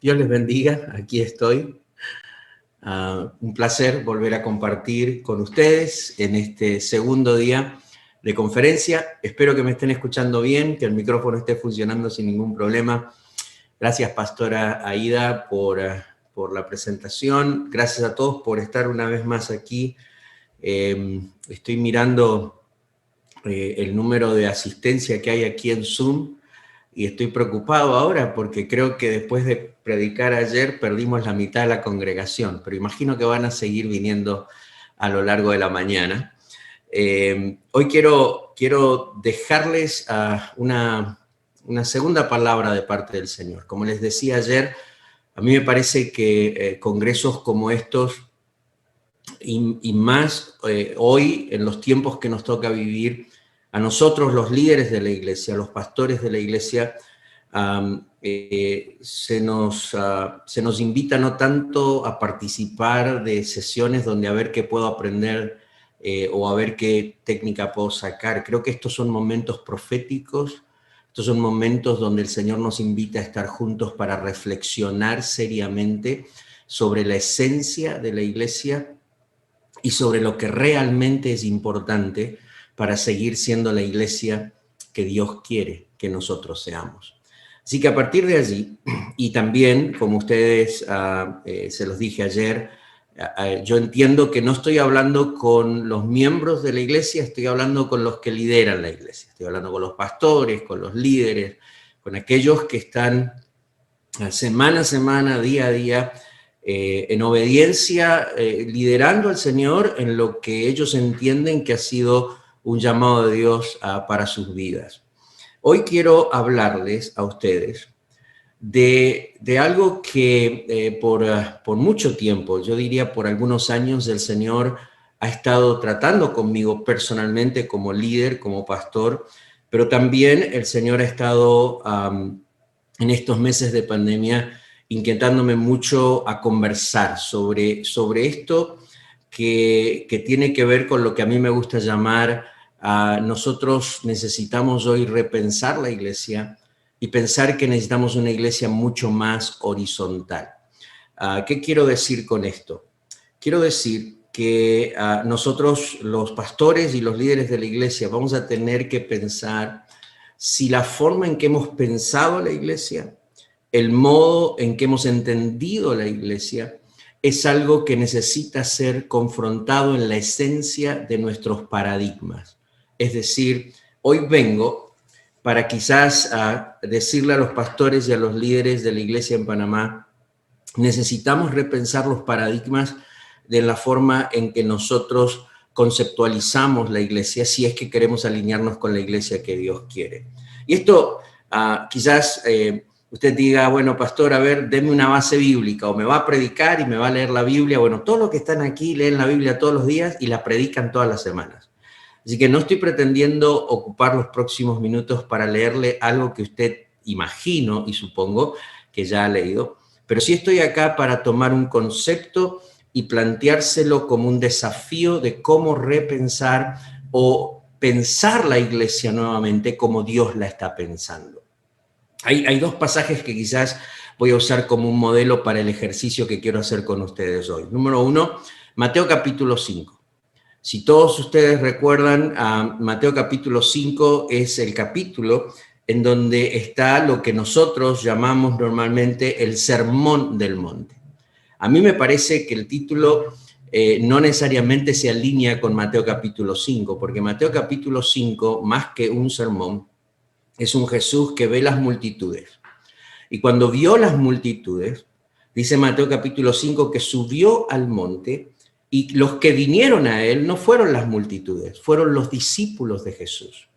Dios les bendiga, aquí estoy. Un placer volver a compartir con ustedes en este segundo día de conferencia. Espero que me estén escuchando bien, que el micrófono esté funcionando sin ningún problema. Gracias, Pastora Aida, por la presentación. Gracias a todos por estar una vez más aquí. Estoy mirando el número de asistencia que hay aquí en Zoom. Y estoy preocupado ahora porque creo que después de predicar ayer perdimos la mitad de la congregación, pero imagino que van a seguir viniendo a lo largo de la mañana. Hoy quiero dejarles una segunda palabra de parte del Señor. Como les decía ayer, a mí me parece que congresos como estos y más hoy, en los tiempos que nos toca vivir, a nosotros los líderes de la iglesia, los pastores de la iglesia, se nos invita no tanto a participar de sesiones donde a ver qué puedo aprender o a ver qué técnica puedo sacar. Creo que estos son momentos proféticos, estos son momentos donde el Señor nos invita a estar juntos para reflexionar seriamente sobre la esencia de la iglesia y sobre lo que realmente es importante para seguir siendo la iglesia que Dios quiere que nosotros seamos. Así que a partir de allí, y también, como ustedes se los dije ayer, yo entiendo que no estoy hablando con los miembros de la iglesia, estoy hablando con los que lideran la iglesia, estoy hablando con los pastores, con los líderes, con aquellos que están semana a semana, día a día, en obediencia, liderando al Señor en lo que ellos entienden que ha sido un llamado de Dios para sus vidas. Hoy quiero hablarles a ustedes de algo que por mucho tiempo, yo diría por algunos años, el Señor ha estado tratando conmigo personalmente como líder, como pastor, pero también el Señor ha estado en estos meses de pandemia inquietándome mucho a conversar sobre esto que tiene que ver con lo que a mí me gusta llamar nosotros necesitamos hoy repensar la iglesia y pensar que necesitamos una iglesia mucho más horizontal. ¿Qué quiero decir con esto? Quiero decir que nosotros, los pastores y los líderes de la iglesia, vamos a tener que pensar si la forma en que hemos pensado la iglesia, el modo en que hemos entendido la iglesia, es algo que necesita ser confrontado en la esencia de nuestros paradigmas. Es decir, hoy vengo para quizás decirle a los pastores y a los líderes de la iglesia en Panamá, necesitamos repensar los paradigmas de la forma en que nosotros conceptualizamos la iglesia si es que queremos alinearnos con la iglesia que Dios quiere. Y esto quizás usted diga, bueno, pastor, a ver, deme una base bíblica, o me va a predicar y me va a leer la Biblia. Bueno, todos los que están aquí leen la Biblia todos los días y la predican todas las semanas. Así que no estoy pretendiendo ocupar los próximos minutos para leerle algo que usted imagino y supongo que ya ha leído, pero sí estoy acá para tomar un concepto y planteárselo como un desafío de cómo repensar o pensar la iglesia nuevamente como Dios la está pensando. Hay dos pasajes que quizás voy a usar como un modelo para el ejercicio que quiero hacer con ustedes hoy. Número 1, Mateo capítulo 5. Si todos ustedes recuerdan, Mateo capítulo 5 es el capítulo en donde está lo que nosotros llamamos normalmente el Sermón del Monte. A mí me parece que el título no necesariamente se alinea con Mateo capítulo 5, porque Mateo capítulo 5, más que un sermón, es un Jesús que ve las multitudes. Y cuando vio las multitudes, dice Mateo capítulo 5 que subió al monte y los que vinieron a él no fueron las multitudes, fueron los discípulos de Jesús.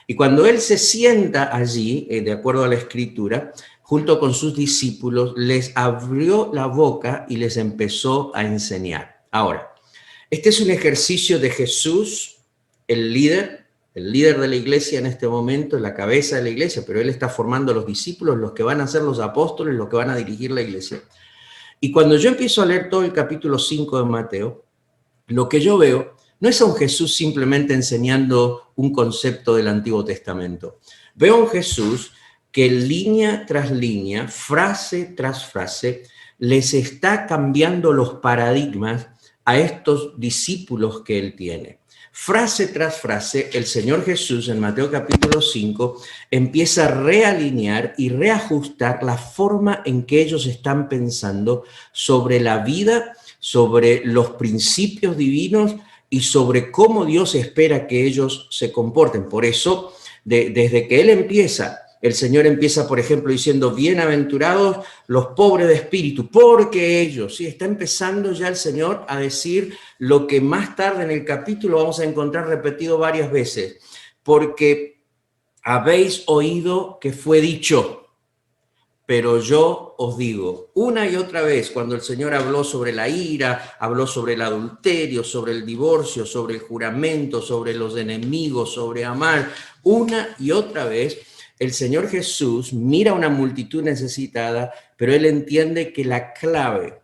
Y cuando él se sienta allí, de acuerdo a la escritura, junto con sus discípulos, les abrió la boca y les empezó a enseñar. Ahora, este es un ejercicio de Jesús, el líder de la iglesia en este momento, la cabeza de la iglesia, pero él está formando a los discípulos, los que van a ser los apóstoles, los que van a dirigir la iglesia. Y cuando yo empiezo a leer todo el capítulo 5 de Mateo, lo que yo veo no es a un Jesús simplemente enseñando un concepto del Antiguo Testamento. Veo a un Jesús que línea tras línea, frase tras frase, les está cambiando los paradigmas a estos discípulos que él tiene. Frase tras frase, el Señor Jesús en Mateo capítulo 5 empieza a realinear y reajustar la forma en que ellos están pensando sobre la vida, sobre los principios divinos y sobre cómo Dios espera que ellos se comporten. Por eso, desde que Él empieza, el Señor empieza, por ejemplo, diciendo, bienaventurados los pobres de espíritu, porque ellos, ¿sí? Está empezando ya el Señor a decir lo que más tarde en el capítulo vamos a encontrar repetido varias veces, porque habéis oído que fue dicho, pero yo os digo, una y otra vez, cuando el Señor habló sobre la ira, habló sobre el adulterio, sobre el divorcio, sobre el juramento, sobre los enemigos, sobre amar, una y otra vez, el Señor Jesús mira a una multitud necesitada, pero Él entiende que la clave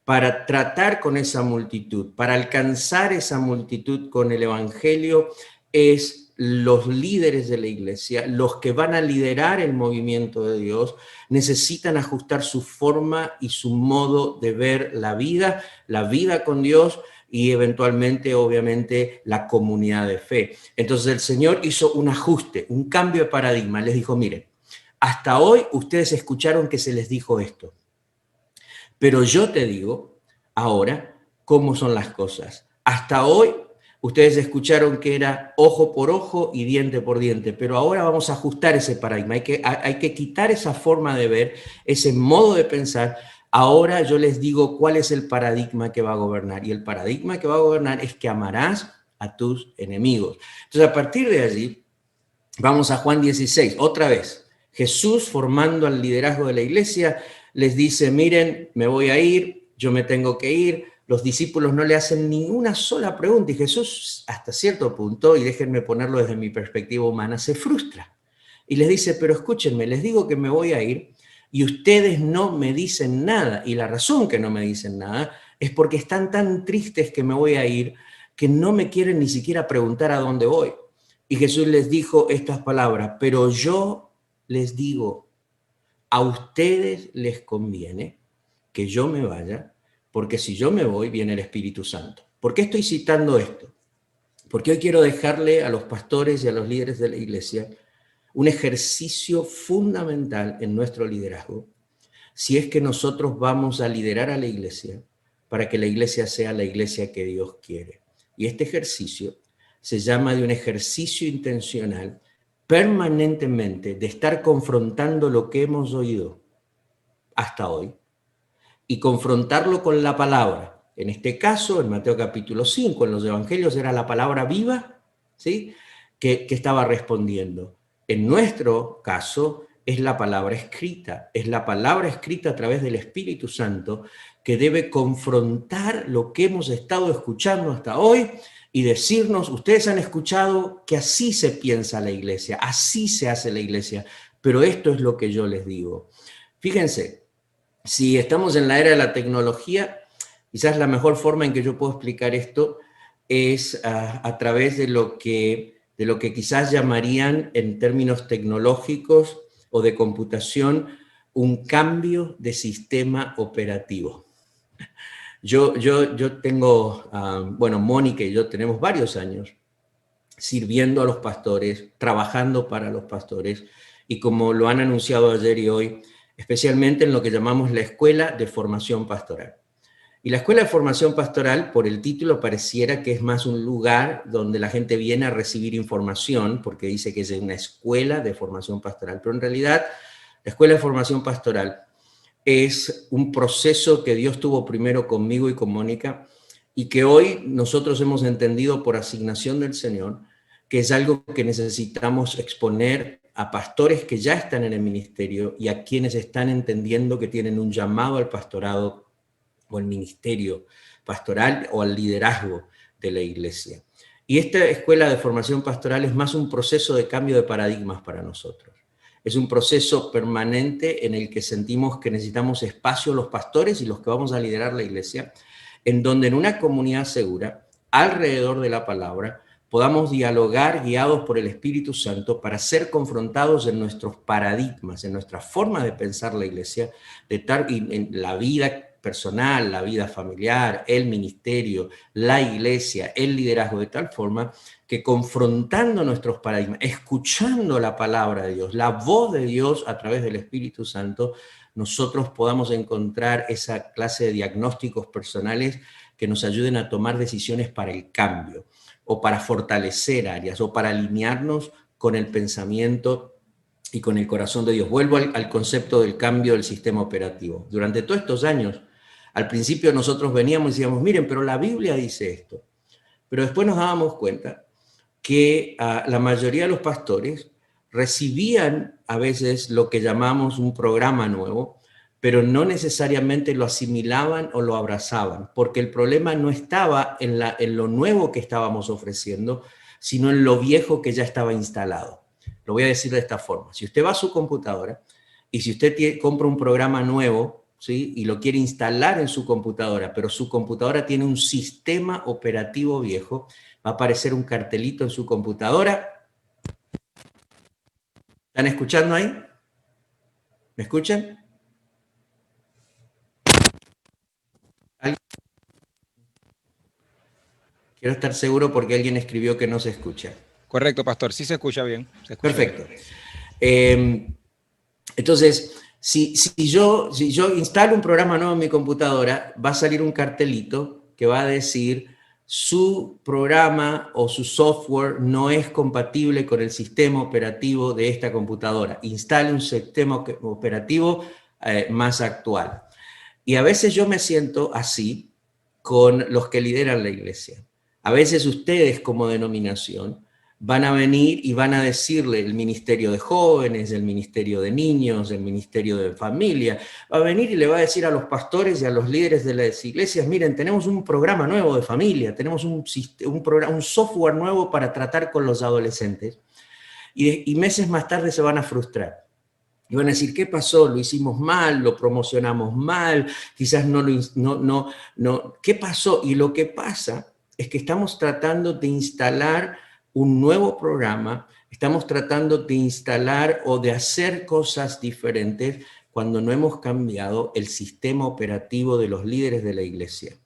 para tratar con esa multitud, para alcanzar esa multitud con el Evangelio, es los líderes de la iglesia, los que van a liderar el movimiento de Dios, necesitan ajustar su forma y su modo de ver la vida con Dios y eventualmente, obviamente, la comunidad de fe. Entonces el Señor hizo un ajuste, un cambio de paradigma. Les dijo, miren, hasta hoy ustedes escucharon que se les dijo esto, pero yo te digo ahora cómo son las cosas. Hasta hoy ustedes escucharon que era ojo por ojo y diente por diente, pero ahora vamos a ajustar ese paradigma. Hay que quitar esa forma de ver, ese modo de pensar. Ahora yo les digo cuál es el paradigma que va a gobernar. Y el paradigma que va a gobernar es que amarás a tus enemigos. Entonces, a partir de allí, vamos a Juan 16, otra vez. Jesús, formando al liderazgo de la iglesia, les dice, miren, me voy a ir, yo me tengo que ir. Los discípulos no le hacen ninguna sola pregunta y Jesús, hasta cierto punto, y déjenme ponerlo desde mi perspectiva humana, se frustra. Y les dice, pero escúchenme, les digo que me voy a ir y ustedes no me dicen nada. Y la razón que no me dicen nada es porque están tan tristes que me voy a ir que no me quieren ni siquiera preguntar a dónde voy. Y Jesús les dijo estas palabras, pero yo les digo, a ustedes les conviene que yo me vaya, porque si yo me voy, viene el Espíritu Santo. ¿Por qué estoy citando esto? Porque hoy quiero dejarle a los pastores y a los líderes de la iglesia un ejercicio fundamental en nuestro liderazgo, si es que nosotros vamos a liderar a la iglesia para que la iglesia sea la iglesia que Dios quiere. Y este ejercicio se llama de un ejercicio intencional permanentemente de estar confrontando lo que hemos oído hasta hoy y confrontarlo con la palabra. En este caso, en Mateo capítulo 5, en los evangelios era la palabra viva, ¿sí? que estaba respondiendo. En nuestro caso es la palabra escrita, es la palabra escrita a través del Espíritu Santo que debe confrontar lo que hemos estado escuchando hasta hoy y decirnos, ustedes han escuchado que así se piensa la iglesia, así se hace la iglesia, pero esto es lo que yo les digo. Fíjense, si estamos en la era de la tecnología, quizás la mejor forma en que yo puedo explicar esto es a través de lo que quizás llamarían en términos tecnológicos o de computación un cambio de sistema operativo. Yo tengo, bueno, Mónica y yo tenemos varios años sirviendo a los pastores, trabajando para los pastores, y como lo han anunciado ayer y hoy, especialmente en lo que llamamos la Escuela de Formación Pastoral. Y la Escuela de Formación Pastoral, por el título, pareciera que es más un lugar donde la gente viene a recibir información, porque dice que es una escuela de formación pastoral, pero en realidad la Escuela de Formación Pastoral es un proceso que Dios tuvo primero conmigo y con Mónica y que hoy nosotros hemos entendido por asignación del Señor, que es algo que necesitamos exponer a pastores que ya están en el ministerio y a quienes están entendiendo que tienen un llamado al pastorado o al ministerio pastoral o al liderazgo de la iglesia. Y esta escuela de formación pastoral es más un proceso de cambio de paradigmas para nosotros. Es un proceso permanente en el que sentimos que necesitamos espacio los pastores y los que vamos a liderar la iglesia, en donde en una comunidad segura, alrededor de la palabra, podamos dialogar guiados por el Espíritu Santo para ser confrontados en nuestros paradigmas, en nuestra forma de pensar la iglesia, y en la vida personal, la vida familiar, el ministerio, la iglesia, el liderazgo, de tal forma que confrontando nuestros paradigmas, escuchando la palabra de Dios, la voz de Dios a través del Espíritu Santo, nosotros podamos encontrar esa clase de diagnósticos personales que nos ayuden a tomar decisiones para el cambio, o para fortalecer áreas, o para alinearnos con el pensamiento y con el corazón de Dios. Vuelvo al concepto del cambio del sistema operativo. Durante todos estos años, al principio nosotros veníamos y decíamos, miren, pero la Biblia dice esto. Pero después nos dábamos cuenta que la mayoría de los pastores recibían a veces lo que llamamos un programa nuevo, pero no necesariamente lo asimilaban o lo abrazaban, porque el problema no estaba en lo nuevo que estábamos ofreciendo, sino en lo viejo que ya estaba instalado. Lo voy a decir de esta forma. Si usted va a su computadora y si usted compra un programa nuevo, ¿sí?, y lo quiere instalar en su computadora, pero su computadora tiene un sistema operativo viejo, va a aparecer un cartelito en su computadora. ¿Están escuchando ahí? ¿Me escuchan? Quiero estar seguro porque alguien escribió que no se escucha. Correcto, pastor, sí se escucha bien. Se escucha Perfecto. Bien. Entonces, si yo instalo un programa nuevo en mi computadora, va a salir un cartelito que va a decir su programa o su software no es compatible con el sistema operativo de esta computadora. Instale un sistema operativo más actual. Y a veces yo me siento así con los que lideran la iglesia. A veces ustedes como denominación van a venir y van a decirle el ministerio de jóvenes, el ministerio de niños, el ministerio de familia, va a venir y le va a decir a los pastores y a los líderes de las iglesias, miren, tenemos un programa nuevo de familia, tenemos un software nuevo para tratar con los adolescentes, y meses más tarde se van a frustrar. Y van a decir, ¿qué pasó? Lo hicimos mal, lo promocionamos mal, quizás ¿qué pasó? Y lo que pasa es que estamos tratando de instalar un nuevo programa, estamos tratando de instalar o de hacer cosas diferentes cuando no hemos cambiado el sistema operativo de los líderes de la iglesia.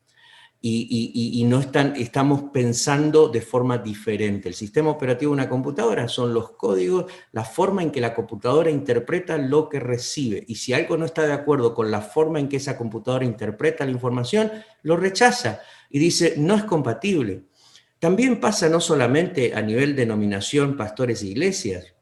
Y no estamos pensando de forma diferente. El sistema operativo de una computadora son los códigos, la forma en que la computadora interpreta lo que recibe. Y si algo no está de acuerdo con la forma en que esa computadora interpreta la información, lo rechaza y dice, no es compatible. También pasa no solamente a nivel de denominación, pastores e iglesias,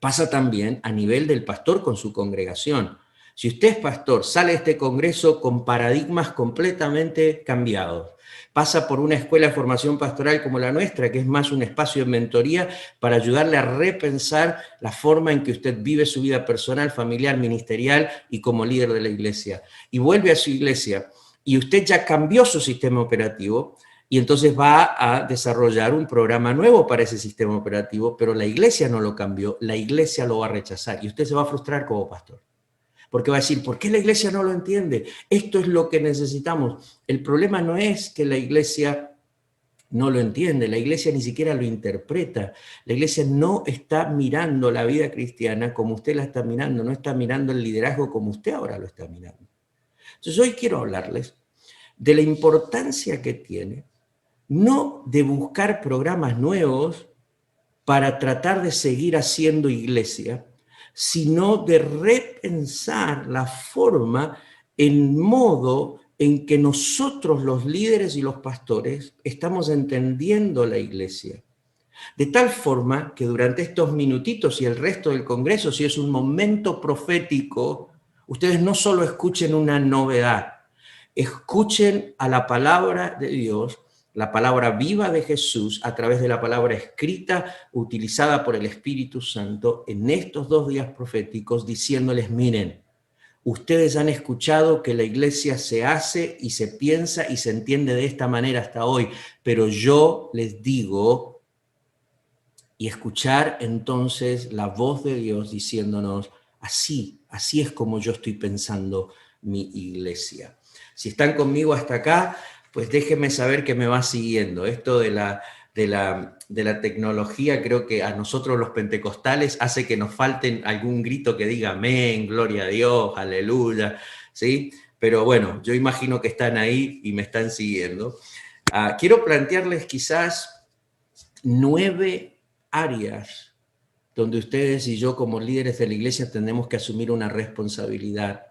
pasa también a nivel del pastor con su congregación. Si usted es pastor, sale de este congreso con paradigmas completamente cambiados, pasa por una escuela de formación pastoral como la nuestra, que es más un espacio de mentoría para ayudarle a repensar la forma en que usted vive su vida personal, familiar, ministerial y como líder de la iglesia. Y vuelve a su iglesia y usted ya cambió su sistema operativo, y entonces va a desarrollar un programa nuevo para ese sistema operativo, pero la iglesia no lo cambió, la iglesia lo va a rechazar y usted se va a frustrar como pastor. Porque va a decir, ¿por qué la iglesia no lo entiende? Esto es lo que necesitamos. El problema no es que la iglesia no lo entiende, la iglesia ni siquiera lo interpreta. La iglesia no está mirando la vida cristiana como usted la está mirando, no está mirando el liderazgo como usted ahora lo está mirando. Entonces hoy quiero hablarles de la importancia que tiene no de buscar programas nuevos para tratar de seguir haciendo iglesia, sino de repensar la forma, en modo en que nosotros los líderes y los pastores estamos entendiendo la iglesia. De tal forma que durante estos minutitos y el resto del Congreso, si es un momento profético, ustedes no solo escuchen una novedad, escuchen a la palabra de Dios, la palabra viva de Jesús a través de la palabra escrita utilizada por el Espíritu Santo en estos 2 días proféticos, diciéndoles, miren, ustedes han escuchado que la iglesia se hace y se piensa y se entiende de esta manera hasta hoy, pero yo les digo, y escuchar entonces la voz de Dios diciéndonos, así es como yo estoy pensando mi iglesia. Si están conmigo hasta acá, pues déjenme saber que me va siguiendo. Esto de de la tecnología, creo que a nosotros los pentecostales hace que nos falten algún grito que diga amén, gloria a Dios, aleluya, ¿sí? Pero bueno, yo imagino que están ahí y me están siguiendo. Quiero plantearles quizás 9 áreas donde ustedes y yo como líderes de la iglesia tenemos que asumir una responsabilidad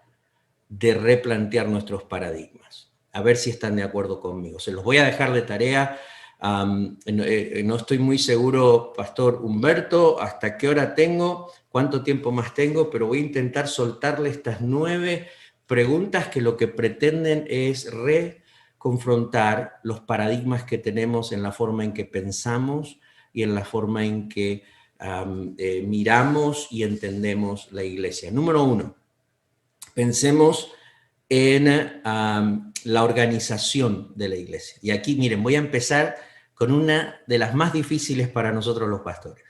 de replantear nuestros paradigmas. A ver si están de acuerdo conmigo. Se los voy a dejar de tarea. No estoy muy seguro, Pastor Humberto, hasta qué hora tengo, cuánto tiempo más tengo, pero voy a intentar soltarle estas 9 preguntas que lo que pretenden es reconfrontar los paradigmas que tenemos en la forma en que pensamos y en la forma en que miramos y entendemos la iglesia. Número 1, pensemos en la organización de la iglesia. Y aquí, miren, voy a empezar con una de las más difíciles para nosotros los pastores.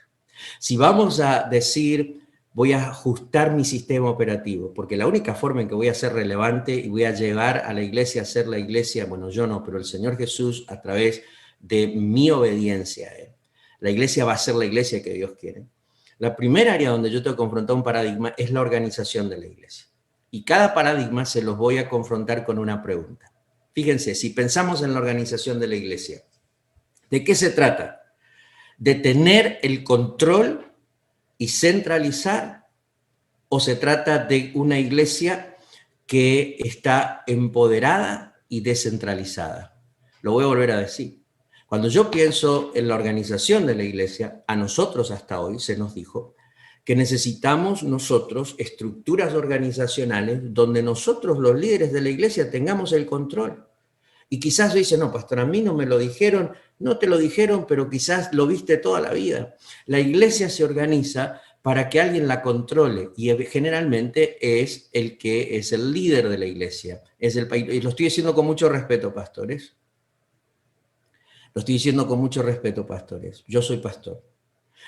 Si vamos a decir, voy a ajustar mi sistema operativo, porque la única forma en que voy a ser relevante y voy a llevar a la iglesia a ser la iglesia, bueno, yo no, pero el Señor Jesús a través de mi obediencia a Él. La iglesia va a ser la iglesia que Dios quiere. La primera área donde yo tengo que confrontar un paradigma es la organización de la iglesia. Y cada paradigma se los voy a confrontar con una pregunta. Fíjense, si pensamos en la organización de la iglesia, ¿de qué se trata? ¿De tener el control y centralizar? ¿O se trata de una iglesia que está empoderada y descentralizada? Lo voy a volver a decir. Cuando yo pienso en la organización de la iglesia, a nosotros hasta hoy se nos dijo que necesitamos nosotros estructuras organizacionales donde nosotros los líderes de la iglesia tengamos el control. Y quizás dice, no, pastor, a mí no me lo dijeron, no te lo dijeron, pero quizás lo viste toda la vida. La iglesia se organiza para que alguien la controle y generalmente es el que es el líder de la iglesia. Y lo estoy diciendo con mucho respeto, pastores. Lo estoy diciendo con mucho respeto, pastores. Yo soy pastor.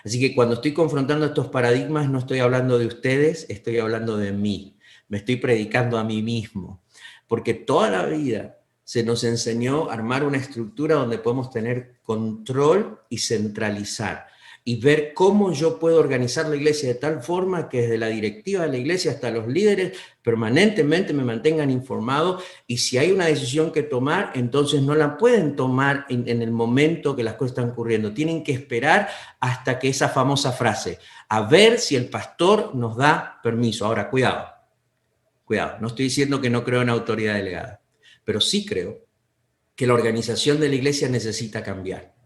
Así que cuando estoy confrontando estos paradigmas, no estoy hablando de ustedes, estoy hablando de mí. Me estoy predicando a mí mismo. Porque toda la vida se nos enseñó a armar una estructura donde podemos tener control y centralizar. Y ver cómo yo puedo organizar la iglesia de tal forma que desde la directiva de la iglesia hasta los líderes permanentemente me mantengan informado, y si hay una decisión que tomar, entonces no la pueden tomar en el momento que las cosas están ocurriendo. Tienen que esperar hasta que esa famosa frase, a ver si el pastor nos da permiso. Ahora, cuidado, no estoy diciendo que no creo en autoridad delegada, pero sí creo que la organización de la iglesia necesita cambiar.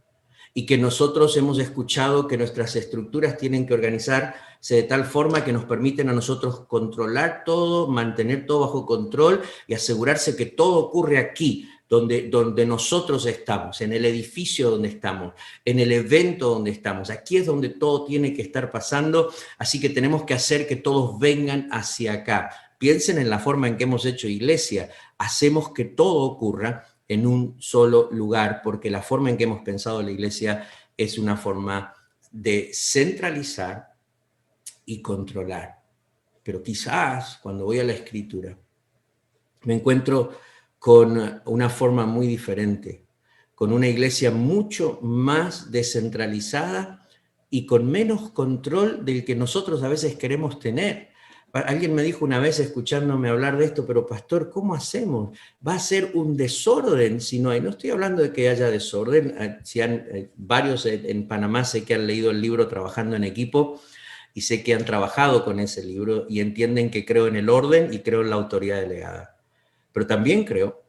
Y que nosotros hemos escuchado que nuestras estructuras tienen que organizarse de tal forma que nos permiten a nosotros controlar todo, mantener todo bajo control y asegurarse que todo ocurre aquí, donde nosotros estamos, en el edificio donde estamos, en el evento donde estamos. Aquí es donde todo tiene que estar pasando, así que tenemos que hacer que todos vengan hacia acá. Piensen en la forma en que hemos hecho iglesia. Hacemos que todo ocurra en un solo lugar, porque la forma en que hemos pensado la iglesia es una forma de centralizar y controlar. Pero quizás cuando voy a la Escritura me encuentro con una forma muy diferente, con una iglesia mucho más descentralizada y con menos control del que nosotros a veces queremos tener. Alguien me dijo una vez escuchándome hablar de esto, pero pastor, ¿cómo hacemos? Va a ser un desorden si no hay. No estoy hablando de que haya desorden. Si varios en Panamá sé que han leído el libro Trabajando en Equipo y sé que han trabajado con ese libro y entienden que creo en el orden y creo en la autoridad delegada. Pero también creo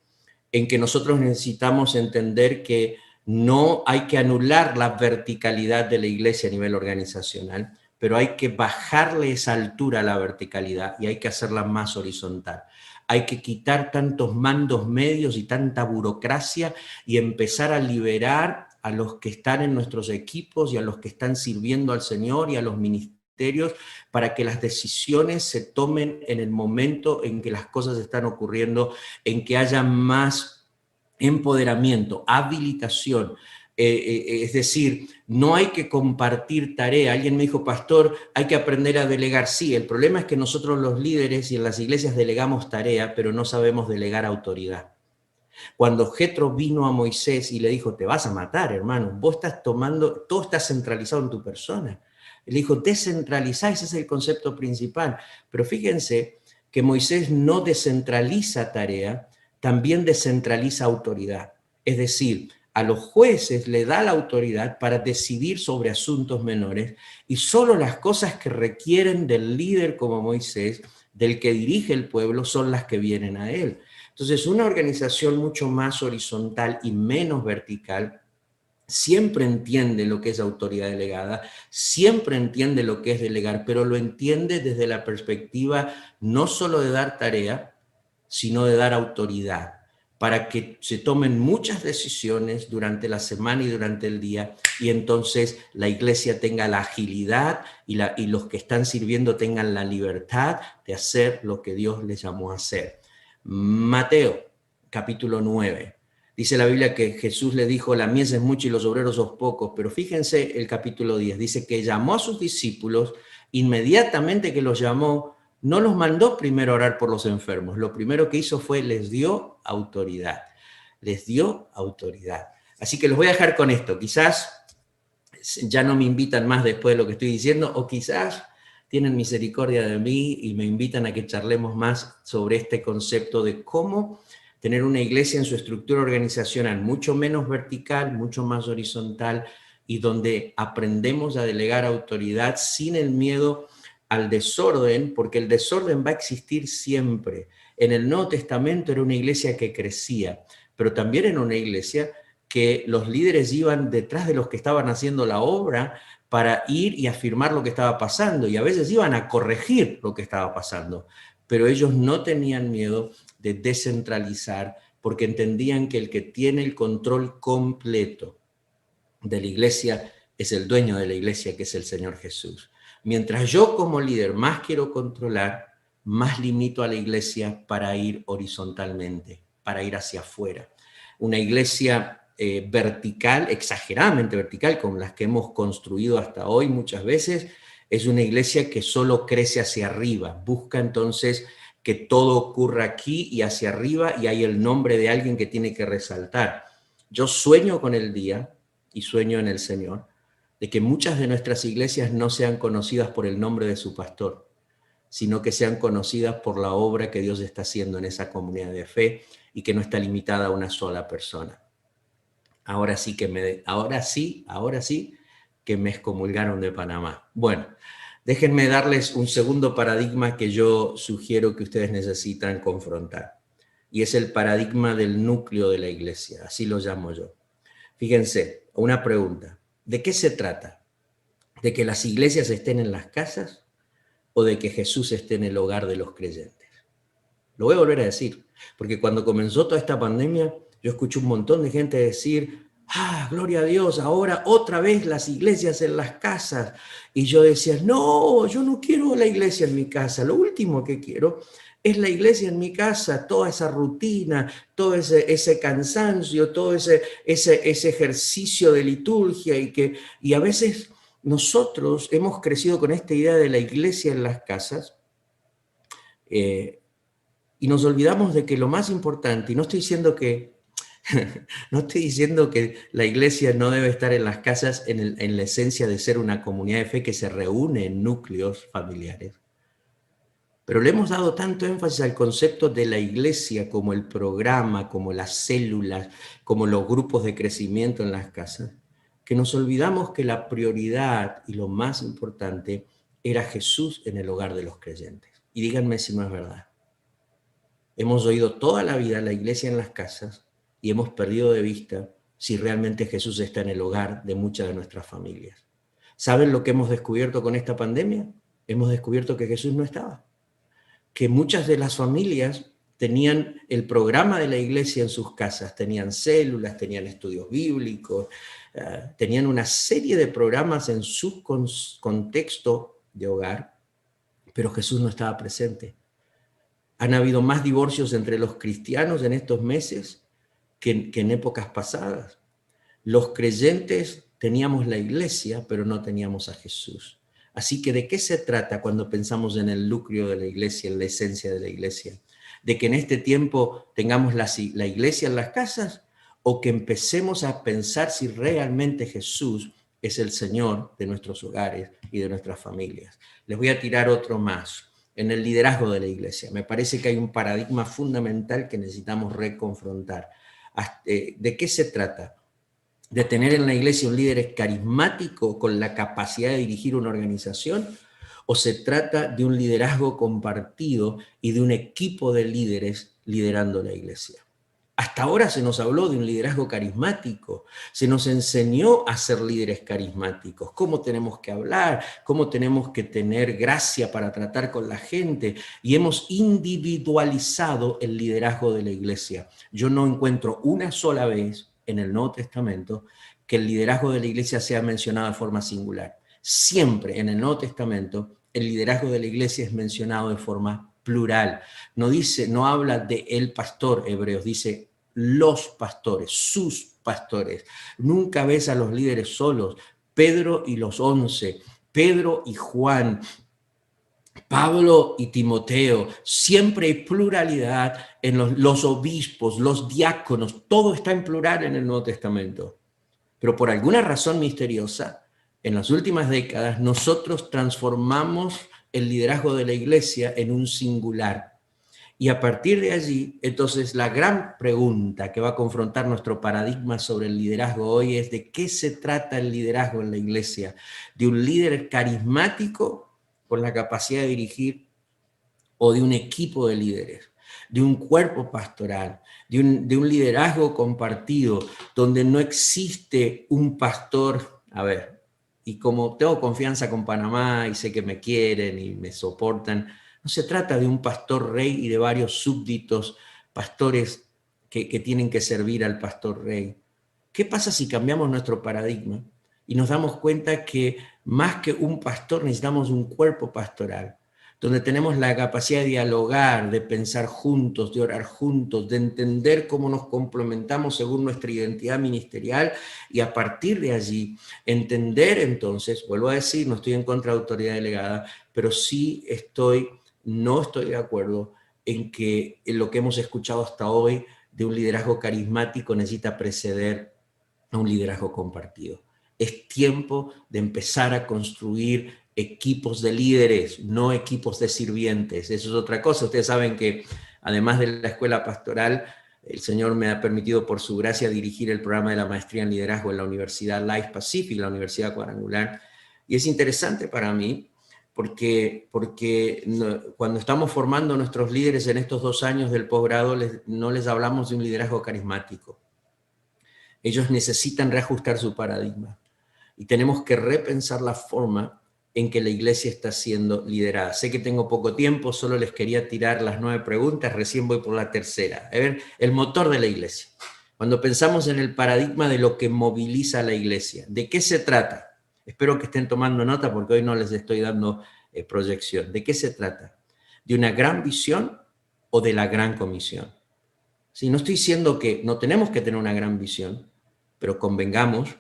en que nosotros necesitamos entender que no hay que anular la verticalidad de la iglesia a nivel organizacional, pero hay que bajarle esa altura a la verticalidad y hay que hacerla más horizontal. Hay que quitar tantos mandos medios y tanta burocracia y empezar a liberar a los que están en nuestros equipos y a los que están sirviendo al Señor y a los ministerios para que las decisiones se tomen en el momento en que las cosas están ocurriendo, en que haya más empoderamiento, habilitación. Es decir, no hay que compartir tarea. Alguien me dijo, pastor, hay que aprender a delegar. Sí, el problema es que nosotros los líderes y en las iglesias delegamos tarea, pero no sabemos delegar autoridad. Cuando Jetro vino a Moisés y le dijo, te vas a matar, hermano, vos estás tomando, todo está centralizado en tu persona. Le dijo, descentralizar, ese es el concepto principal. Pero fíjense que Moisés no descentraliza tarea, también descentraliza autoridad. Es decir, a los jueces le da la autoridad para decidir sobre asuntos menores y solo las cosas que requieren del líder como Moisés, del que dirige el pueblo, son las que vienen a él. Entonces, una organización mucho más horizontal y menos vertical siempre entiende lo que es autoridad delegada, siempre entiende lo que es delegar, pero lo entiende desde la perspectiva no solo de dar tarea, sino de dar autoridad, para que se tomen muchas decisiones durante la semana y durante el día, y entonces la iglesia tenga la agilidad y los que están sirviendo tengan la libertad de hacer lo que Dios les llamó a hacer. Mateo, capítulo 9. Dice la Biblia que Jesús le dijo, la mies es mucha y los obreros son pocos, pero fíjense el capítulo 10, dice que llamó a sus discípulos, inmediatamente que los llamó, no los mandó primero a orar por los enfermos, lo primero que hizo fue les dio autoridad, les dio autoridad. Así que los voy a dejar con esto, quizás ya no me invitan más después de lo que estoy diciendo, o quizás tienen misericordia de mí y me invitan a que charlemos más sobre este concepto de cómo tener una iglesia en su estructura organizacional mucho menos vertical, mucho más horizontal, y donde aprendemos a delegar autoridad sin el miedo al desorden, porque el desorden va a existir siempre. En el Nuevo Testamento era una iglesia que crecía, pero también era una iglesia que los líderes iban detrás de los que estaban haciendo la obra para ir y afirmar lo que estaba pasando, y a veces iban a corregir lo que estaba pasando, pero ellos no tenían miedo de descentralizar porque entendían que el que tiene el control completo de la iglesia es el dueño de la iglesia, que es el Señor Jesús. Mientras yo como líder más quiero controlar, más limito a la iglesia para ir horizontalmente, para ir hacia afuera. Una iglesia vertical, exageradamente vertical, como las que hemos construido hasta hoy muchas veces, es una iglesia que solo crece hacia arriba, busca entonces que todo ocurra aquí y hacia arriba, y hay el nombre de alguien que tiene que resaltar. Yo sueño con el día, y sueño en el Señor, de que muchas de nuestras iglesias no sean conocidas por el nombre de su pastor, sino que sean conocidas por la obra que Dios está haciendo en esa comunidad de fe y que no está limitada a una sola persona. Ahora sí que me excomulgaron de Panamá. Bueno, déjenme darles un segundo paradigma que yo sugiero que ustedes necesitan confrontar, y es el paradigma del núcleo de la iglesia, así lo llamo yo. Fíjense, una pregunta, ¿de qué se trata? ¿De que las iglesias estén en las casas o de que Jesús esté en el hogar de los creyentes? Lo voy a volver a decir, porque cuando comenzó toda esta pandemia, yo escuché un montón de gente decir, gloria a Dios, ahora otra vez las iglesias en las casas. Y yo decía, no, yo no quiero la iglesia en mi casa, lo último que quiero es la iglesia en mi casa, toda esa rutina, todo ese cansancio, todo ese ejercicio de liturgia, y a veces nosotros hemos crecido con esta idea de la iglesia en las casas, y nos olvidamos de que lo más importante, y no estoy diciendo que la iglesia no debe estar en las casas en la esencia de ser una comunidad de fe que se reúne en núcleos familiares, pero le hemos dado tanto énfasis al concepto de la iglesia como el programa, como las células, como los grupos de crecimiento en las casas, que nos olvidamos que la prioridad y lo más importante era Jesús en el hogar de los creyentes. Y díganme si no es verdad. Hemos oído toda la vida la iglesia en las casas y hemos perdido de vista si realmente Jesús está en el hogar de muchas de nuestras familias. ¿Saben lo que hemos descubierto con esta pandemia? Hemos descubierto que Jesús no estaba, que muchas de las familias tenían el programa de la iglesia en sus casas, tenían células, tenían estudios bíblicos, tenían una serie de programas en su contexto de hogar, pero Jesús no estaba presente. Han habido más divorcios entre los cristianos en estos meses que en épocas pasadas. Los creyentes teníamos la iglesia, pero no teníamos a Jesús. Así que, ¿de qué se trata cuando pensamos en el núcleo de la iglesia, en la esencia de la iglesia? de que en este tiempo tengamos la iglesia en las casas, o que empecemos a pensar si realmente Jesús es el Señor de nuestros hogares y de nuestras familias. Les voy a tirar otro más. En el liderazgo de la iglesia, me parece que hay un paradigma fundamental que necesitamos reconfrontar. ¿De qué se trata? ¿De tener en la iglesia un líder carismático con la capacidad de dirigir una organización? ¿O se trata de un liderazgo compartido y de un equipo de líderes liderando la iglesia? Hasta ahora se nos habló de un liderazgo carismático, se nos enseñó a ser líderes carismáticos, cómo tenemos que hablar, cómo tenemos que tener gracia para tratar con la gente, y hemos individualizado el liderazgo de la iglesia. Yo no encuentro una sola vez en el Nuevo Testamento que el liderazgo de la iglesia sea mencionado de forma singular. Siempre en el Nuevo Testamento el liderazgo de la iglesia es mencionado de forma plural. No habla de el pastor, Hebreos, dice los pastores, sus pastores. Nunca ves a los líderes solos. Pedro y los 11, Pedro y Juan, Pablo y Timoteo. Siempre hay pluralidad en los obispos, los diáconos. Todo está en plural en el Nuevo Testamento. Pero por alguna razón misteriosa, en las últimas décadas, nosotros transformamos el liderazgo de la iglesia en un singular. Y a partir de allí, entonces, la gran pregunta que va a confrontar nuestro paradigma sobre el liderazgo hoy es: ¿de qué se trata el liderazgo en la iglesia? ¿De un líder carismático con la capacidad de dirigir, o de un equipo de líderes, de un cuerpo pastoral, de un liderazgo compartido, donde no existe un pastor? A ver, y como tengo confianza con Panamá y sé que me quieren y me soportan, no se trata de un pastor rey y de varios súbditos, pastores que tienen que servir al pastor rey. ¿Qué pasa si cambiamos nuestro paradigma y nos damos cuenta que más que un pastor necesitamos un cuerpo pastoral, donde tenemos la capacidad de dialogar, de pensar juntos, de orar juntos, de entender cómo nos complementamos según nuestra identidad ministerial, y a partir de allí entender entonces, vuelvo a decir, no estoy en contra de autoridad delegada, pero sí no estoy de acuerdo en que lo que hemos escuchado hasta hoy de un liderazgo carismático necesita preceder a un liderazgo compartido. Es tiempo de empezar a construir equipos de líderes, no equipos de sirvientes. Eso es otra cosa. Ustedes saben que además de la escuela pastoral, el Señor me ha permitido por su gracia dirigir el programa de la maestría en liderazgo en la Universidad Life Pacific, la Universidad Cuadrangular. Y es interesante para mí porque cuando estamos formando nuestros líderes en estos 2 años del posgrado, no les hablamos de un liderazgo carismático. Ellos necesitan reajustar su paradigma y tenemos que repensar la forma en que la iglesia está siendo liderada. Sé que tengo poco tiempo, solo les quería tirar las 9 preguntas, recién voy por la tercera. A ver, el motor de la iglesia. Cuando pensamos en el paradigma de lo que moviliza a la iglesia, ¿de qué se trata? Espero que estén tomando nota porque hoy no les estoy dando proyección. ¿De qué se trata? ¿De una gran visión o de la gran comisión? Sí, no estoy diciendo que no tenemos que tener una gran visión, pero convengamos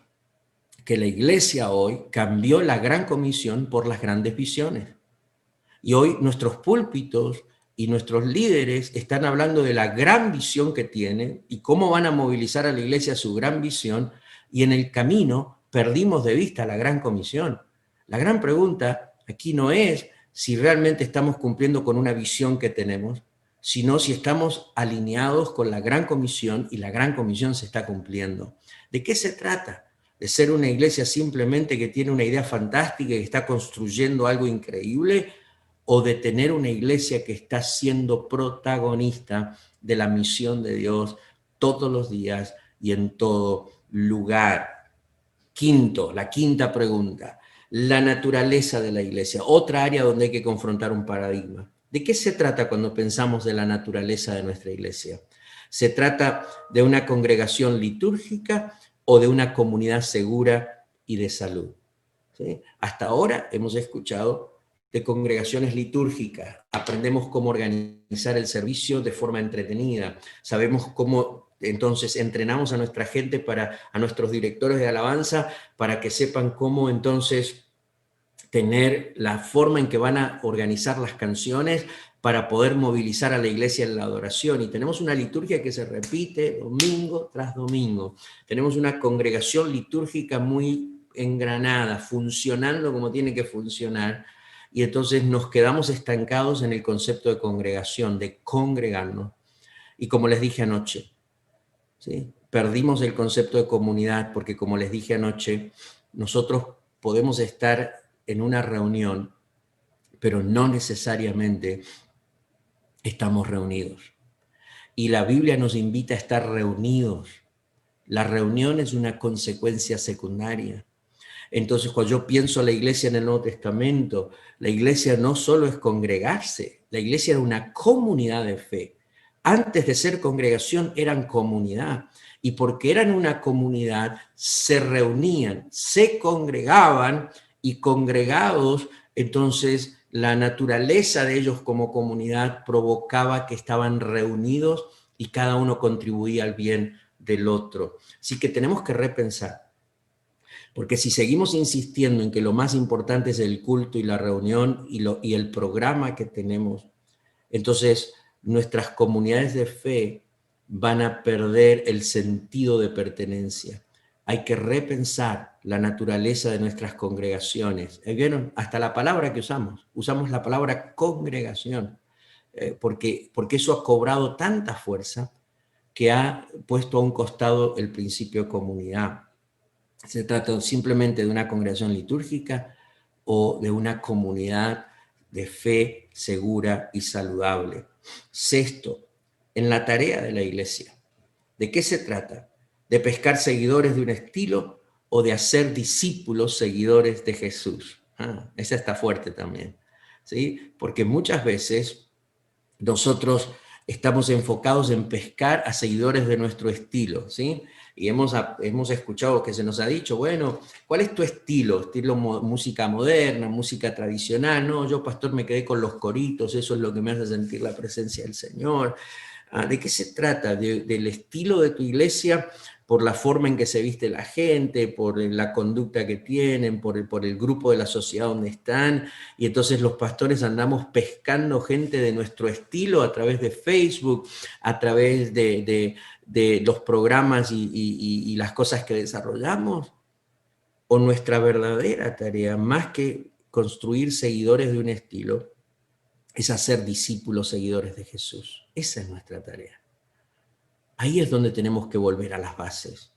que la iglesia hoy cambió la gran comisión por las grandes visiones. Y hoy nuestros púlpitos y nuestros líderes están hablando de la gran visión que tienen y cómo van a movilizar a la iglesia a su gran visión, y en el camino perdimos de vista la gran comisión. La gran pregunta aquí no es si realmente estamos cumpliendo con una visión que tenemos, sino si estamos alineados con la gran comisión y la gran comisión se está cumpliendo. ¿De qué se trata? ¿De ser una iglesia simplemente que tiene una idea fantástica y que está construyendo algo increíble? ¿O de tener una iglesia que está siendo protagonista de la misión de Dios todos los días y en todo lugar? La quinta pregunta, la naturaleza de la iglesia, otra área donde hay que confrontar un paradigma. ¿De qué se trata cuando pensamos de la naturaleza de nuestra iglesia? ¿Se trata de una congregación litúrgica o de una comunidad segura y de salud? ¿Sí? Hasta ahora hemos escuchado de congregaciones litúrgicas, aprendemos cómo organizar el servicio de forma entretenida, sabemos cómo entonces entrenamos a nuestra gente, a nuestros directores de alabanza, para que sepan cómo entonces tener la forma en que van a organizar las canciones para poder movilizar a la iglesia en la adoración. Y tenemos una liturgia que se repite domingo tras domingo. Tenemos una congregación litúrgica muy engranada, funcionando como tiene que funcionar. Y entonces nos quedamos estancados en el concepto de congregación, de congregarnos. Y como les dije anoche, ¿sí? Perdimos el concepto de comunidad porque, como les dije anoche, nosotros podemos estar en una reunión, pero no necesariamente estamos reunidos. Y la Biblia nos invita a estar reunidos. La reunión es una consecuencia secundaria. Entonces, cuando yo pienso en la iglesia en el Nuevo Testamento, la iglesia no solo es congregarse, la iglesia era una comunidad de fe. Antes de ser congregación eran comunidad. Y porque eran una comunidad, se reunían, se congregaban y congregados, entonces la naturaleza de ellos como comunidad provocaba que estaban reunidos y cada uno contribuía al bien del otro. Así que tenemos que repensar. Porque si seguimos insistiendo en que lo más importante es el culto y la reunión y el programa que tenemos, entonces nuestras comunidades de fe van a perder el sentido de pertenencia. Hay que repensar la naturaleza de nuestras congregaciones. ¿Vieron? Hasta la palabra que usamos la palabra congregación, porque eso ha cobrado tanta fuerza que ha puesto a un costado el principio de comunidad. Se trata simplemente de una congregación litúrgica o de una comunidad de fe segura y saludable. Sexto, en la tarea de la iglesia, ¿de qué se trata? ¿De pescar seguidores de un estilo o de hacer discípulos seguidores de Jesús? Esa está fuerte también, ¿sí? Porque muchas veces nosotros estamos enfocados en pescar a seguidores de nuestro estilo, ¿sí? Y hemos escuchado que se nos ha dicho, bueno, ¿cuál es tu estilo? ¿Estilo música moderna, música tradicional? No, yo, pastor, me quedé con los coritos, eso es lo que me hace sentir la presencia del Señor. ¿De qué se trata? ¿Del estilo de tu iglesia? Por la forma en que se viste la gente, por la conducta que tienen, por el grupo de la sociedad donde están, y entonces los pastores andamos pescando gente de nuestro estilo a través de Facebook, a través de los programas y las cosas que desarrollamos. O nuestra verdadera tarea, más que construir seguidores de un estilo, es hacer discípulos seguidores de Jesús. Esa es nuestra tarea. Ahí es donde tenemos que volver a las bases.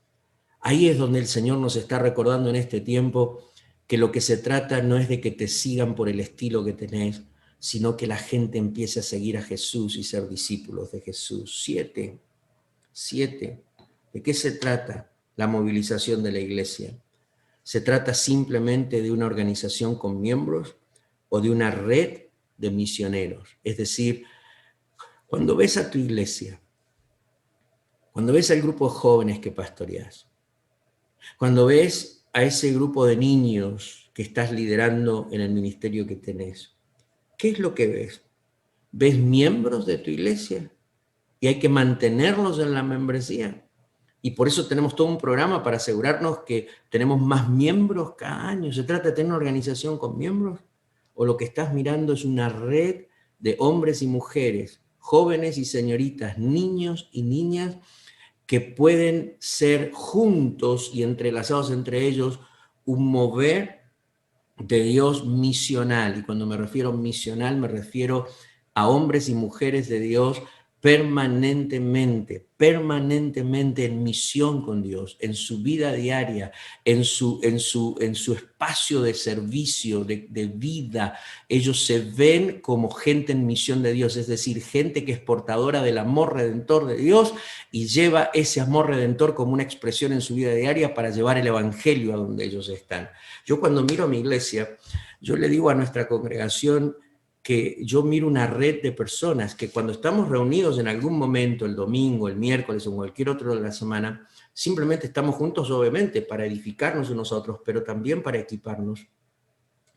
Ahí es donde el Señor nos está recordando en este tiempo que lo que se trata no es de que te sigan por el estilo que tenés, sino que la gente empiece a seguir a Jesús y ser discípulos de Jesús. 7. ¿De qué se trata la movilización de la iglesia? ¿Se trata simplemente de una organización con miembros o de una red de misioneros? Es decir, cuando ves a tu iglesia, cuando ves al grupo de jóvenes que pastoreas, cuando ves a ese grupo de niños que estás liderando en el ministerio que tenés, ¿qué es lo que ves? ¿Ves miembros de tu iglesia? Y hay que mantenerlos en la membresía. Y por eso tenemos todo un programa para asegurarnos que tenemos más miembros cada año. ¿Se trata de tener una organización con miembros? ¿O lo que estás mirando es una red de hombres y mujeres, jóvenes y señoritas, niños y niñas, que pueden ser juntos y entrelazados entre ellos un mover de Dios misional? Y cuando me refiero a misional, me refiero a hombres y mujeres de Dios permanentemente en misión con Dios, en su vida diaria, en su espacio de servicio, de vida. Ellos se ven como gente en misión de Dios, es decir, gente que es portadora del amor redentor de Dios y lleva ese amor redentor como una expresión en su vida diaria para llevar el evangelio a donde ellos están. Yo cuando miro a mi iglesia, yo le digo a nuestra congregación que yo miro una red de personas que cuando estamos reunidos en algún momento, el domingo, el miércoles o cualquier otro de la semana, simplemente estamos juntos obviamente para edificarnos unos a otros, pero también para equiparnos,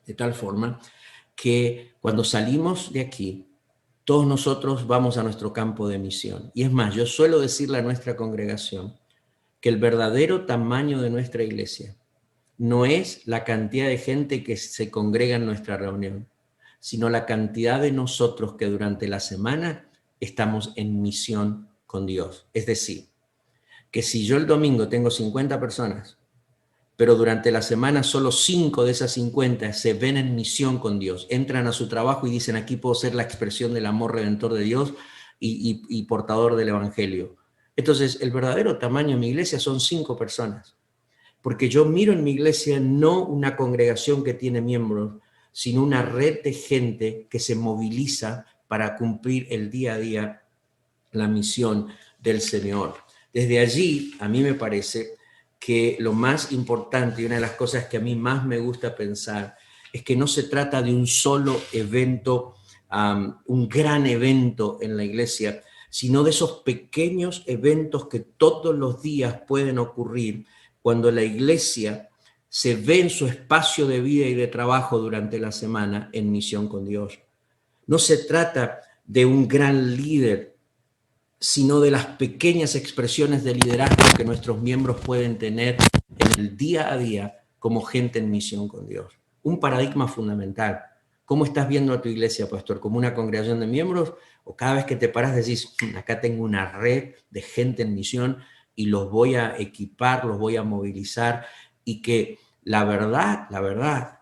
de tal forma que cuando salimos de aquí, todos nosotros vamos a nuestro campo de misión. Y es más, yo suelo decirle a nuestra congregación que el verdadero tamaño de nuestra iglesia no es la cantidad de gente que se congrega en nuestra reunión, sino la cantidad de nosotros que durante la semana estamos en misión con Dios. Es decir, que si yo el domingo tengo 50 personas, pero durante la semana solo 5 de esas 50 se ven en misión con Dios, entran a su trabajo y dicen, aquí puedo ser la expresión del amor redentor de Dios y portador del evangelio. Entonces, el verdadero tamaño de mi iglesia son 5 personas, porque yo miro en mi iglesia no una congregación que tiene miembros, sino una red de gente que se moviliza para cumplir el día a día la misión del Señor. Desde allí, a mí me parece que lo más importante y una de las cosas que a mí más me gusta pensar es que no se trata de un solo evento, un gran evento en la iglesia, sino de esos pequeños eventos que todos los días pueden ocurrir cuando la iglesia se ve en su espacio de vida y de trabajo durante la semana en misión con Dios. No se trata de un gran líder, sino de las pequeñas expresiones de liderazgo que nuestros miembros pueden tener en el día a día como gente en misión con Dios. Un paradigma fundamental. ¿Cómo estás viendo a tu iglesia, pastor? ¿Como una congregación de miembros? ¿O cada vez que te paras decís, acá tengo una red de gente en misión y los voy a equipar, los voy a movilizar? Y que la verdad,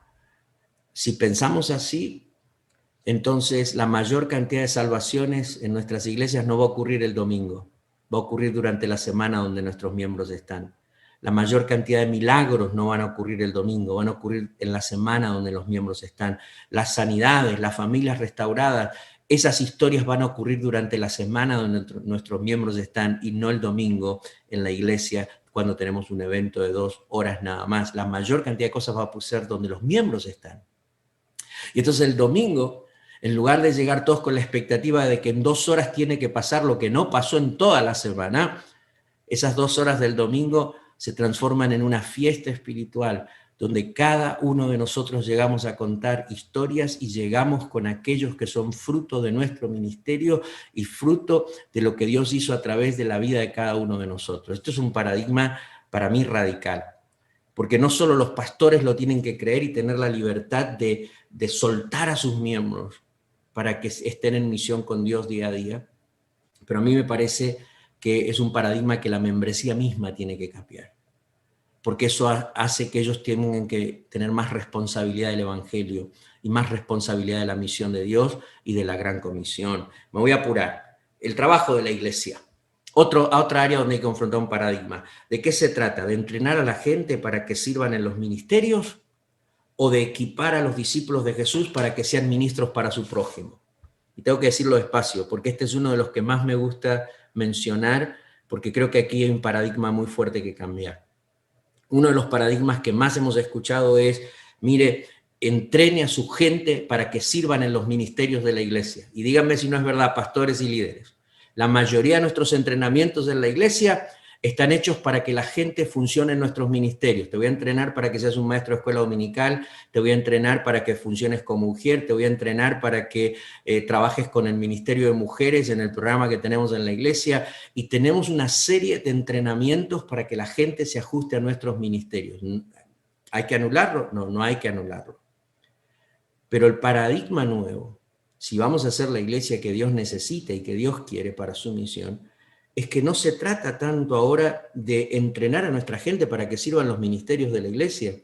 si pensamos así, entonces la mayor cantidad de salvaciones en nuestras iglesias no va a ocurrir el domingo, va a ocurrir durante la semana donde nuestros miembros están. La mayor cantidad de milagros no van a ocurrir el domingo, van a ocurrir en la semana donde los miembros están. Las sanidades, las familias restauradas, esas historias van a ocurrir durante la semana donde nuestros miembros están y no el domingo en la iglesia cuando tenemos un evento de 2 horas nada más. La mayor cantidad de cosas va a ser donde los miembros están. Y entonces el domingo, en lugar de llegar todos con la expectativa de que en 2 horas tiene que pasar lo que no pasó en toda la semana, esas 2 horas del domingo se transforman en una fiesta espiritual donde cada uno de nosotros llegamos a contar historias y llegamos con aquellos que son fruto de nuestro ministerio y fruto de lo que Dios hizo a través de la vida de cada uno de nosotros. Esto es un paradigma para mí radical, porque no solo los pastores lo tienen que creer y tener la libertad de soltar a sus miembros para que estén en misión con Dios día a día, pero a mí me parece que es un paradigma que la membresía misma tiene que cambiar, porque eso hace que ellos tengan que tener más responsabilidad del evangelio y más responsabilidad de la misión de Dios y de la gran comisión. Me voy a apurar. El trabajo de la iglesia. Otra área donde hay que confrontar un paradigma. ¿De qué se trata? ¿De entrenar a la gente para que sirvan en los ministerios o de equipar a los discípulos de Jesús para que sean ministros para su prójimo? Y tengo que decirlo despacio, porque este es uno de los que más me gusta mencionar, porque creo que aquí hay un paradigma muy fuerte que cambiar. Uno de los paradigmas que más hemos escuchado es, mire, entrene a su gente para que sirvan en los ministerios de la iglesia. Y díganme si no es verdad, pastores y líderes. La mayoría de nuestros entrenamientos en la iglesia están hechos para que la gente funcione en nuestros ministerios. Te voy a entrenar para que seas un maestro de escuela dominical, te voy a entrenar para que funciones como mujer, te voy a entrenar para que trabajes con el Ministerio de Mujeres en el programa que tenemos en la iglesia, y tenemos una serie de entrenamientos para que la gente se ajuste a nuestros ministerios. ¿Hay que anularlo? No, no hay que anularlo. Pero el paradigma nuevo, si vamos a hacer la iglesia que Dios necesita y que Dios quiere para su misión, es que no se trata tanto ahora de entrenar a nuestra gente para que sirvan los ministerios de la iglesia.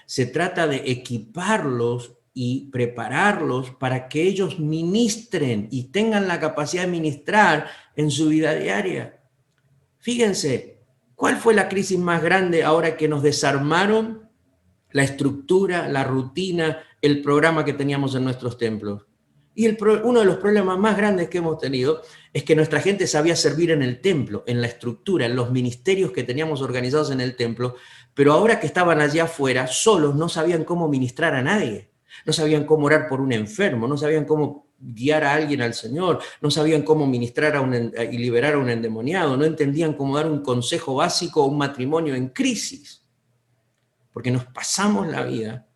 Se trata de equiparlos y prepararlos para que ellos ministren y tengan la capacidad de ministrar en su vida diaria. Fíjense, ¿cuál fue la crisis más grande ahora que nos desarmaron la estructura, la rutina, el programa que teníamos en nuestros templos? Y uno de los problemas más grandes que hemos tenido es que nuestra gente sabía servir en el templo, en la estructura, en los ministerios que teníamos organizados en el templo, pero ahora que estaban allá afuera, solos, no sabían cómo ministrar a nadie, no sabían cómo orar por un enfermo, no sabían cómo guiar a alguien al Señor, no sabían cómo ministrar y liberar a un endemoniado, no entendían cómo dar un consejo básico a un matrimonio en crisis, porque nos pasamos la vida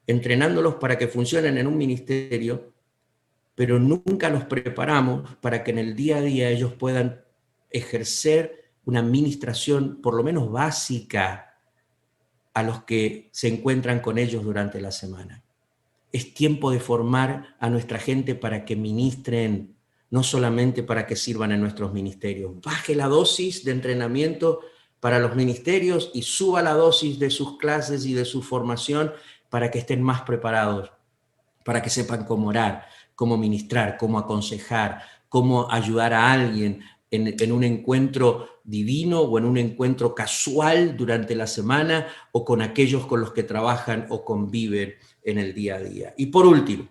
entrenándolos para que funcionen en un ministerio, pero nunca los preparamos para que en el día a día ellos puedan ejercer una administración por lo menos básica a los que se encuentran con ellos durante la semana. Es tiempo de formar a nuestra gente para que ministren, no solamente para que sirvan en nuestros ministerios. Baje la dosis de entrenamiento para los ministerios y suba la dosis de sus clases y de su formación para que estén más preparados, para que sepan cómo orar, cómo ministrar, cómo aconsejar, cómo ayudar a alguien en un encuentro divino o en un encuentro casual durante la semana o con aquellos con los que trabajan o conviven en el día a día. Y por último,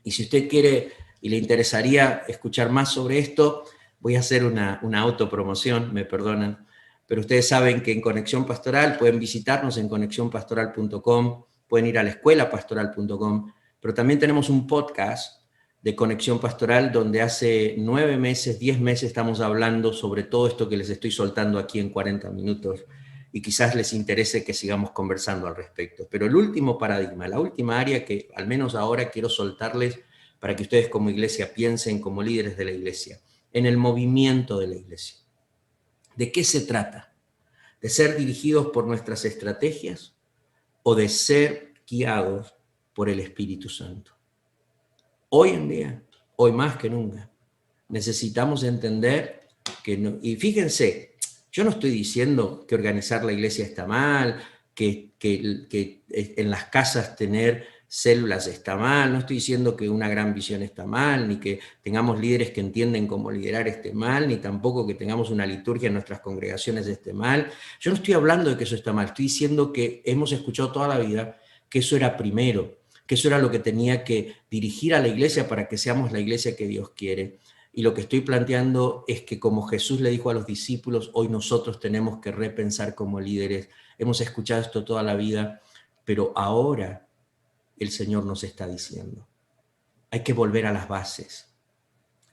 y si usted quiere y le interesaría escuchar más sobre esto, voy a hacer una autopromoción, me perdonan, pero ustedes saben que en Conexión Pastoral pueden visitarnos en conexionpastoral.com, pueden ir a la escuelapastoral.com, pero también tenemos un podcast de Conexión Pastoral donde hace 9 meses, 10 meses estamos hablando sobre todo esto que les estoy soltando aquí en 40 minutos y quizás les interese que sigamos conversando al respecto. Pero el último paradigma, la última área que al menos ahora quiero soltarles para que ustedes como iglesia piensen como líderes de la iglesia, en el movimiento de la iglesia. ¿De qué se trata? ¿De ser dirigidos por nuestras estrategias o de ser guiados por el Espíritu Santo? Hoy en día, hoy más que nunca, necesitamos entender que, no, y fíjense, yo no estoy diciendo que organizar la iglesia está mal, que en las casas tener células está mal, no estoy diciendo que una gran visión está mal, ni que tengamos líderes que entienden cómo liderar esté mal, ni tampoco que tengamos una liturgia en nuestras congregaciones esté mal. Yo no estoy hablando de que eso está mal, estoy diciendo que hemos escuchado toda la vida que eso era primero, que eso era lo que tenía que dirigir a la iglesia para que seamos la iglesia que Dios quiere. Y lo que estoy planteando es que como Jesús le dijo a los discípulos, hoy nosotros tenemos que repensar como líderes. Hemos escuchado esto toda la vida, pero ahora el Señor nos está diciendo, hay que volver a las bases,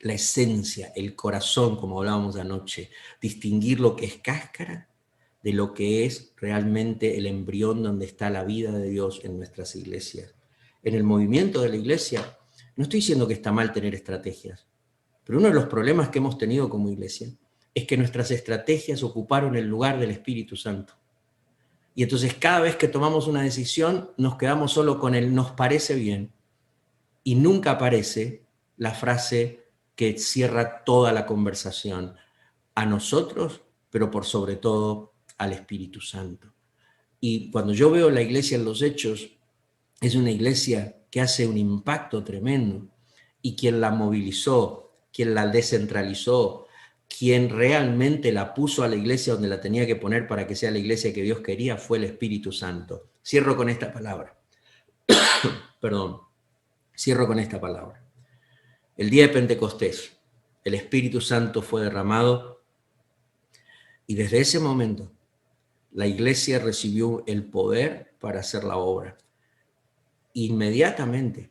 la esencia, el corazón, como hablábamos anoche, distinguir lo que es cáscara de lo que es realmente el embrión donde está la vida de Dios en nuestras iglesias. En el movimiento de la iglesia, no estoy diciendo que está mal tener estrategias, pero uno de los problemas que hemos tenido como iglesia es que nuestras estrategias ocuparon el lugar del Espíritu Santo. Y entonces cada vez que tomamos una decisión nos quedamos solo con el nos parece bien y nunca aparece la frase que cierra toda la conversación a nosotros, pero por sobre todo al Espíritu Santo. Y cuando yo veo la iglesia en los Hechos, es una iglesia que hace un impacto tremendo y quien la movilizó, quien la descentralizó, quien realmente la puso a la iglesia donde la tenía que poner para que sea la iglesia que Dios quería fue el Espíritu Santo. Cierro con esta palabra. Perdón. Cierro con esta palabra. El día de Pentecostés, el Espíritu Santo fue derramado y desde ese momento la iglesia recibió el poder para hacer la obra. Inmediatamente,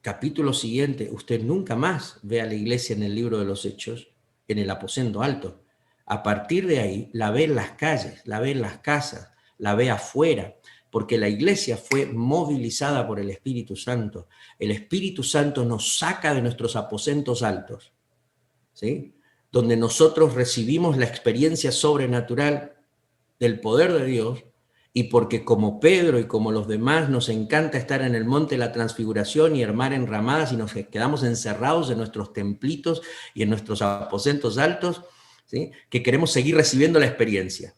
capítulo siguiente, usted nunca más ve a la iglesia en el libro de los Hechos, en el aposento alto. A partir de ahí, la ve en las calles, la ve en las casas, la ve afuera, porque la iglesia fue movilizada por el Espíritu Santo. El Espíritu Santo nos saca de nuestros aposentos altos, ¿sí? Donde nosotros recibimos la experiencia sobrenatural del poder de Dios, y porque como Pedro y como los demás nos encanta estar en el monte de la transfiguración y armar enramadas y nos quedamos encerrados en nuestros templitos y en nuestros aposentos altos, ¿sí? Que queremos seguir recibiendo la experiencia.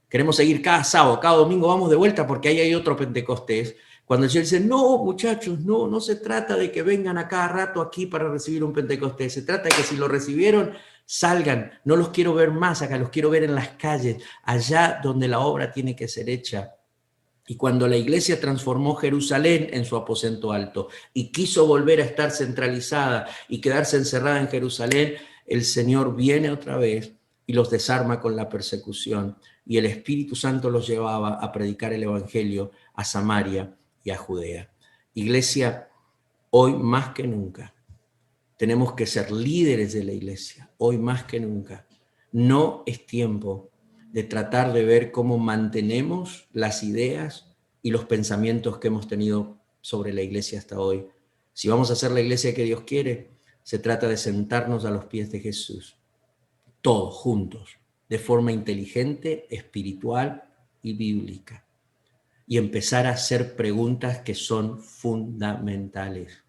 Queremos seguir cada sábado, cada domingo vamos de vuelta porque ahí hay otro Pentecostés. Cuando el Señor dice, no, muchachos, no se trata de que vengan a cada rato aquí para recibir un Pentecostés. Se trata de que si lo recibieron, salgan. No los quiero ver más acá, los quiero ver en las calles, allá donde la obra tiene que ser hecha. Y cuando la iglesia transformó Jerusalén en su aposento alto y quiso volver a estar centralizada y quedarse encerrada en Jerusalén, el Señor viene otra vez y los desarma con la persecución. Y el Espíritu Santo los llevaba a predicar el Evangelio a Samaria y a Judea. Iglesia, hoy más que nunca, tenemos que ser líderes de la iglesia, hoy más que nunca. No es tiempo de tratar de ver cómo mantenemos las ideas y los pensamientos que hemos tenido sobre la iglesia hasta hoy. Si vamos a hacer la iglesia que Dios quiere, se trata de sentarnos a los pies de Jesús, todos juntos, de forma inteligente, espiritual y bíblica y empezar a hacer preguntas que son fundamentales,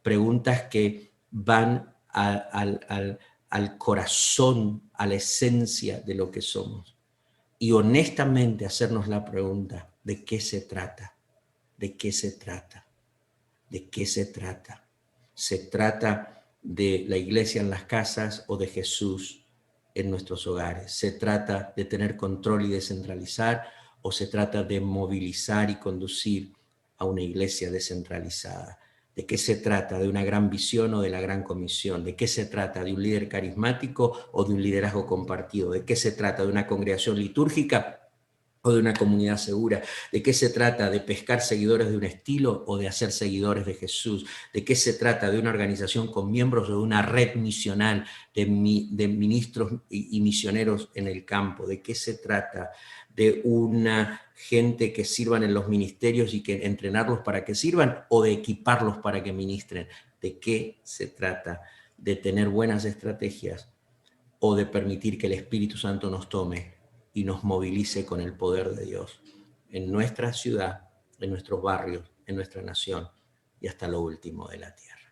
preguntas que van al corazón, a la esencia de lo que somos. Y honestamente hacernos la pregunta, ¿de qué se trata? ¿De qué se trata? ¿De qué se trata? ¿Se trata de la iglesia en las casas o de Jesús en nuestros hogares? ¿Se trata de tener control y descentralizar o se trata de movilizar y conducir a una iglesia descentralizada? ¿De qué se trata? ¿De una gran visión o de la gran comisión? ¿De qué se trata? ¿De un líder carismático o de un liderazgo compartido? ¿De qué se trata? ¿De una congregación litúrgica o de una comunidad segura? ¿De qué se trata? ¿De pescar seguidores de un estilo o de hacer seguidores de Jesús? ¿De qué se trata? ¿De una organización con miembros o de una red misional de ministros y misioneros en el campo? ¿De qué se trata? ¿De una gente que sirvan en los ministerios y que entrenarlos para que sirvan o de equiparlos para que ministren? ¿De qué se trata? ¿De tener buenas estrategias o de permitir que el Espíritu Santo nos tome y nos movilice con el poder de Dios en nuestra ciudad, en nuestros barrios, en nuestra nación y hasta lo último de la tierra?